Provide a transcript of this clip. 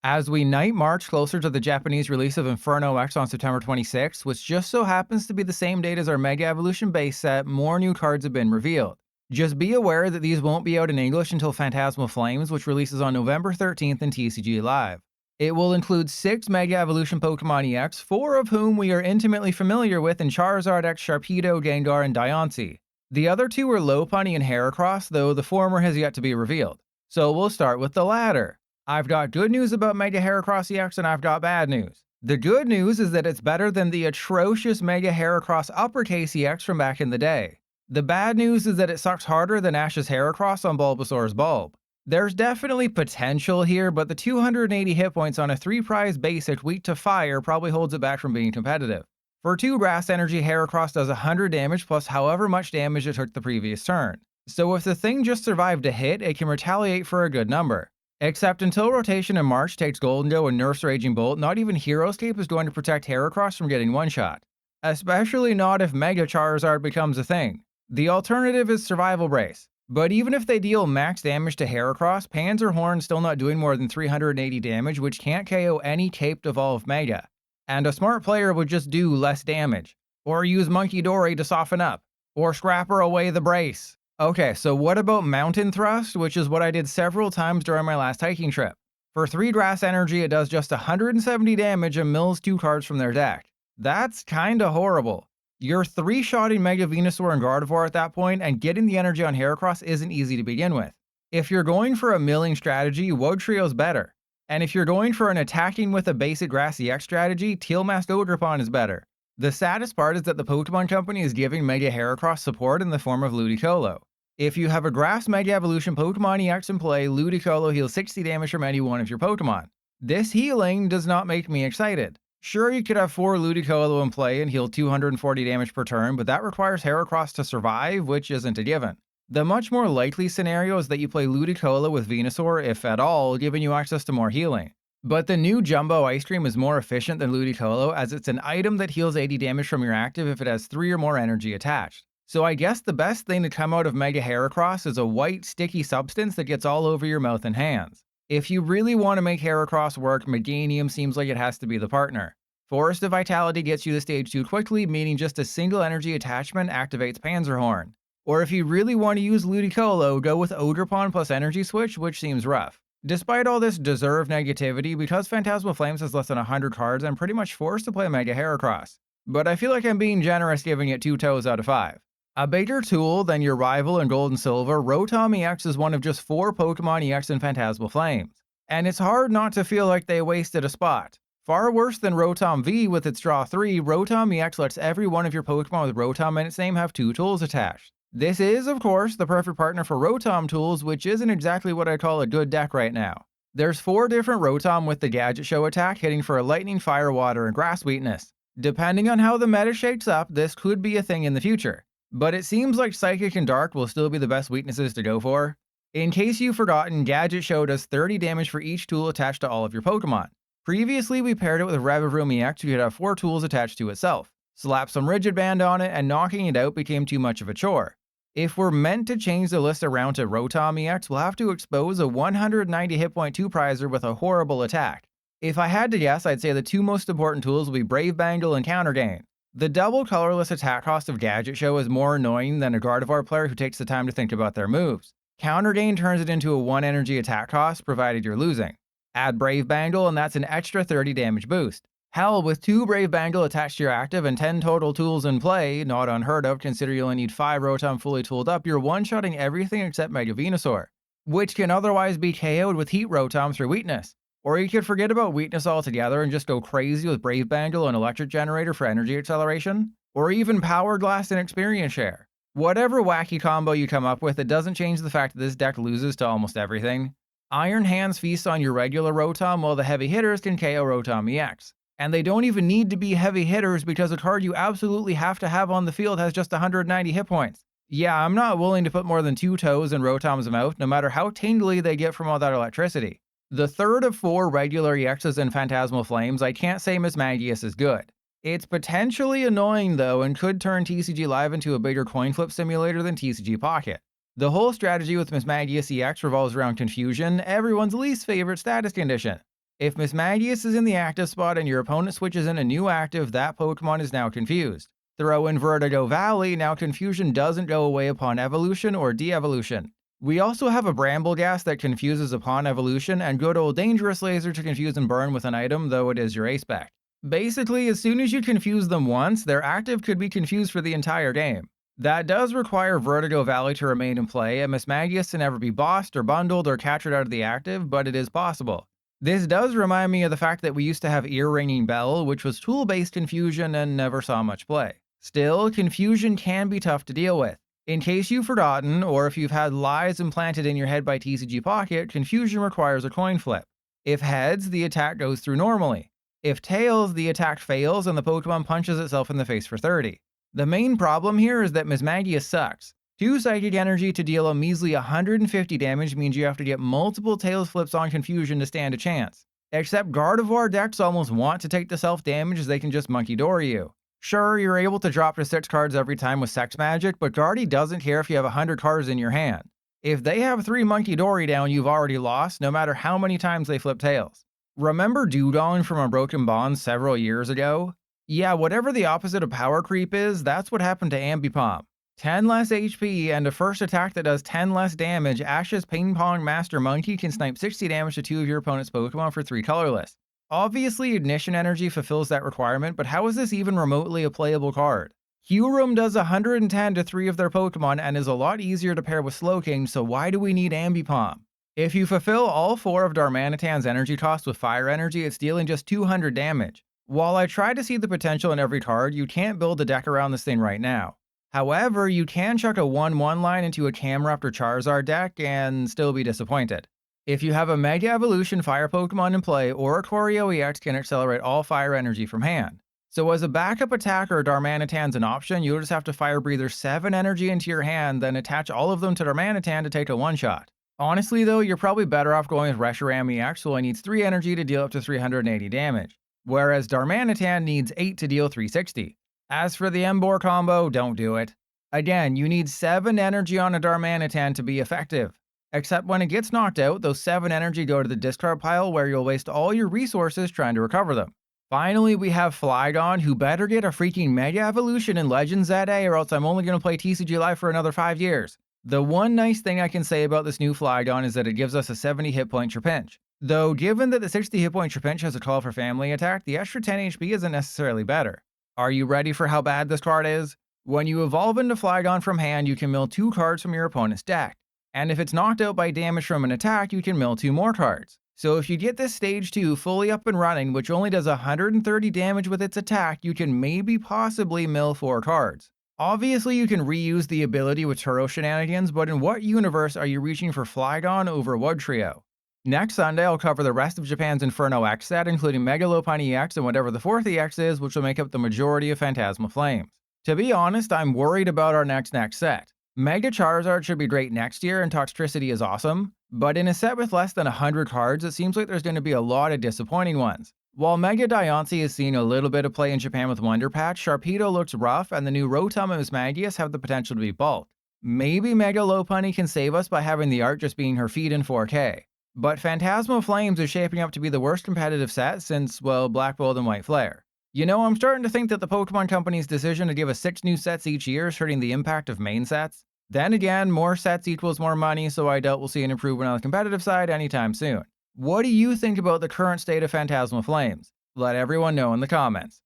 As we night march closer to the Japanese release of Inferno X on September 26, which just so happens to be the same date as our Mega Evolution base set, more new cards have been revealed. Just be aware that these won't be out in English until Phantasmal Flames, which releases on November 13th in TCG Live. It will include 6 Mega Evolution Pokemon EX, 4 of whom we are intimately familiar with in Charizard X, Sharpedo, Gengar, and Diancie. The other 2 are Lopunny and Heracross, though the former has yet to be revealed. So we'll start with the latter. I've got good news about Mega Heracross EX and I've got bad news. The good news is that it's better than the atrocious Mega Heracross Uppercase EX from back in the day. The bad news is that it sucks harder than Ash's Heracross on Bulbasaur's Bulb. There's definitely potential here, but the 280 hit points on a 3-prize basic weak to fire probably holds it back from being competitive. For 2 Grass Energy, Heracross does 100 damage plus however much damage it took the previous turn. So if the thing just survived a hit, it can retaliate for a good number. Except until Rotation in March takes Goldengo and nerfs Raging Bolt, not even Heroescape is going to protect Heracross from getting one-shot. Especially not if Mega Charizard becomes a thing. The alternative is Survival Brace. But even if they deal max damage to Heracross, Panzerhorn's still not doing more than 380 damage, which can't KO any Caped Evolved Mega. And a smart player would just do less damage. Or use Monkey Dory to soften up. Or Scrapper away the brace. Okay, so what about Mountain Thrust, which is what I did several times during my last hiking trip. For 3 Grass Energy, it does just 170 damage and mills 2 cards from their deck. That's kinda horrible. You're 3-shotting Mega Venusaur and Gardevoir at that point, and getting the energy on Heracross isn't easy to begin with. If you're going for a milling strategy, Woad Trio's better. And if you're going for an attacking with a basic Grass EX strategy, Teal Masked Ogerpon is better. The saddest part is that the Pokemon Company is giving Mega Heracross support in the form of Ludicolo. If you have a Grass Mega Evolution Pokemon EX in play, Ludicolo heals 60 damage from any one of your Pokemon. This healing does not make me excited. Sure, you could have 4 Ludicolo in play and heal 240 damage per turn, but that requires Heracross to survive, which isn't a given. The much more likely scenario is that you play Ludicolo with Venusaur, if at all, giving you access to more healing. But the new Jumbo Ice Cream is more efficient than Ludicolo, as it's an item that heals 80 damage from your active if it has 3 or more energy attached. So I guess the best thing to come out of Mega Heracross is a white, sticky substance that gets all over your mouth and hands. If you really want to make Heracross work, Meganium seems like it has to be the partner. Forest of Vitality gets you to stage 2 quickly, meaning just a single energy attachment activates Panzerhorn. Or if you really want to use Ludicolo, go with Ogerpon plus Energy Switch, which seems rough. Despite all this deserved negativity, because Phantasmal Flames has less than 100 cards, I'm pretty much forced to play Mega Heracross. But I feel like I'm being generous giving it 2 toes out of 5. A bigger tool than your rival in Gold and Silver, Rotom EX is one of just 4 Pokemon EX in Phantasmal Flames. And it's hard not to feel like they wasted a spot. Far worse than Rotom V with its Draw 3, Rotom EX lets every one of your Pokemon with Rotom in its name have 2 tools attached. This is, of course, the perfect partner for Rotom tools, which isn't exactly what I call a good deck right now. There's 4 different Rotom with the Gadget Show attack hitting for a Lightning, Fire, Water, and Grass weakness. Depending on how the meta shakes up, this could be a thing in the future. But it seems like Psychic and Dark will still be the best weaknesses to go for. In case you've forgotten, Gadget Show does 30 damage for each tool attached to all of your Pokemon. Previously, we paired it with Revavroom EX, you could have 4 tools attached to itself. Slap some Rigid Band on it, and knocking it out became too much of a chore. If we're meant to change the list around to Rotom EX, we'll have to expose a 190 hit point 2-prizer with a horrible attack. If I had to guess, I'd say the 2 most important tools will be Brave Bangle and Counter Gain. The double colorless attack cost of Gadget Show is more annoying than a Gardevoir player who takes the time to think about their moves. Counter Gain turns it into a 1 energy attack cost, provided you're losing. Add Brave Bangle and that's an extra 30 damage boost. Hell, with 2 Brave Bangle attached to your active and 10 total tools in play, not unheard of considering you only need 5 Rotom fully tooled up, you're one-shotting everything except Mega Venusaur, which can otherwise be KO'd with Heat Rotom through weakness. Or you could forget about weakness altogether and just go crazy with Brave Bangle and Electric Generator for energy acceleration, or even Power Blast and Experience Share. Whatever wacky combo you come up with, it doesn't change the fact that this deck loses to almost everything. Iron Hands feasts on your regular Rotom while the heavy hitters can KO Rotom EX. And they don't even need to be heavy hitters because a card you absolutely have to have on the field has just 190 hit points. Yeah, I'm not willing to put more than 2 toes in Rotom's mouth, no matter how tingly they get from all that electricity. The third of 4 regular EXs in Phantasmal Flames, I can't say Mismagius is good. It's potentially annoying though and could turn TCG Live into a bigger coin flip simulator than TCG Pocket. The whole strategy with Mismagius EX revolves around confusion, everyone's least favorite status condition. If Mismagius is in the active spot and your opponent switches in a new active, that Pokemon is now confused. Throw in Vertigo Valley, now confusion doesn't go away upon evolution or de-evolution. We also have a Brambleghast that confuses upon evolution, and good old Dangerous Laser to confuse and burn with an item, though it is your ace-spec. Basically, as soon as you confuse them once, their active could be confused for the entire game. That does require Vertigo Valley to remain in play, and Mismagius to never be bossed or bundled or captured out of the active, but it is possible. This does remind me of the fact that we used to have Ear-Ringing Bell, which was tool-based confusion and never saw much play. Still, confusion can be tough to deal with. In case you've forgotten, or if you've had lies implanted in your head by TCG Pocket, confusion requires a coin flip. If heads, the attack goes through normally. If tails, the attack fails and the Pokemon punches itself in the face for 30. The main problem here is that Mismagius sucks. 2 Psychic Energy to deal a measly 150 damage means you have to get multiple tails flips on confusion to stand a chance. Except Gardevoir decks almost want to take the self-damage as they can just Monkey Door you. Sure, you're able to drop to 6 cards every time with Sex Magic, but Guardy doesn't care if you have 100 cards in your hand. If they have 3 Monkey Dory down, you've already lost, no matter how many times they flip tails. Remember Dewgong from Unbroken Bonds several years ago? Yeah, whatever the opposite of power creep is, that's what happened to Ambipom. 10 less HP and a first attack that does 10 less damage, Ash's Ping Pong Master Monkey can snipe 60 damage to 2 of your opponent's Pokemon for 3 colorless. Obviously, Ignition Energy fulfills that requirement, but how is this even remotely a playable card? Kyurem does 110 to 3 of their Pokemon and is a lot easier to pair with Slowking, so why do we need Ambipom? If you fulfill all 4 of Darmanitan's energy costs with Fire Energy, it's dealing just 200 damage. While I try to see the potential in every card, you can't build a deck around this thing right now. However, you can chuck a 1-1 line into a Camraptor Charizard deck and still be disappointed. If you have a Mega Evolution Fire Pokemon in play, Heracross EX can accelerate all Fire Energy from hand. So as a backup attacker, Darmanitan's an option. You'll just have to Fire Breather 7 energy into your hand, then attach all of them to Darmanitan to take a one-shot. Honestly though, you're probably better off going with Reshiram EX, who only needs 3 energy to deal up to 380 damage, whereas Darmanitan needs 8 to deal 360. As for the Emboar combo, don't do it. Again, you need 7 energy on a Darmanitan to be effective. Except when it gets knocked out, those 7 energy go to the discard pile where you'll waste all your resources trying to recover them. Finally, we have Flygon, who better get a freaking Mega Evolution in Legends ZA or else I'm only going to play TCG Live for another 5 years. The one nice thing I can say about this new Flygon is that it gives us a 70 hit point Trapinch. Though given that the 60 hit point Trapinch has a call for family attack, the extra 10 HP isn't necessarily better. Are you ready for how bad this card is? When you evolve into Flygon from hand, you can mill 2 cards from your opponent's deck. And if it's knocked out by damage from an attack, you can mill 2 more cards. So if you get this stage 2 fully up and running, which only does 130 damage with its attack, you can maybe possibly mill 4 cards. Obviously you can reuse the ability with Turo Shenanigans, but in what universe are you reaching for Flygon over Wood Trio? Next Sunday, I'll cover the rest of Japan's Inferno X set, including Megalopon EX and whatever the 4th EX is, which will make up the majority of Phantasmal Flames. To be honest, I'm worried about our next set. Mega Charizard should be great next year and Toxtricity is awesome, but in a set with less than 100 cards, it seems like there's going to be a lot of disappointing ones. While Mega Diancie is seeing a little bit of play in Japan with Wonder Patch, Sharpedo looks rough, and the new Rotom and Mismagius have the potential to be bulked. Maybe Mega Lopunny can save us by having the art just being her feet in 4K. But Phantasmal Flames is shaping up to be the worst competitive set since, well, Black Bolt and White Flare. You know, I'm starting to think that the Pokemon Company's decision to give us 6 new sets each year is hurting the impact of main sets. Then again, more sets equals more money, so I doubt we'll see an improvement on the competitive side anytime soon. What do you think about the current state of Phantasmal Flames? Let everyone know in the comments.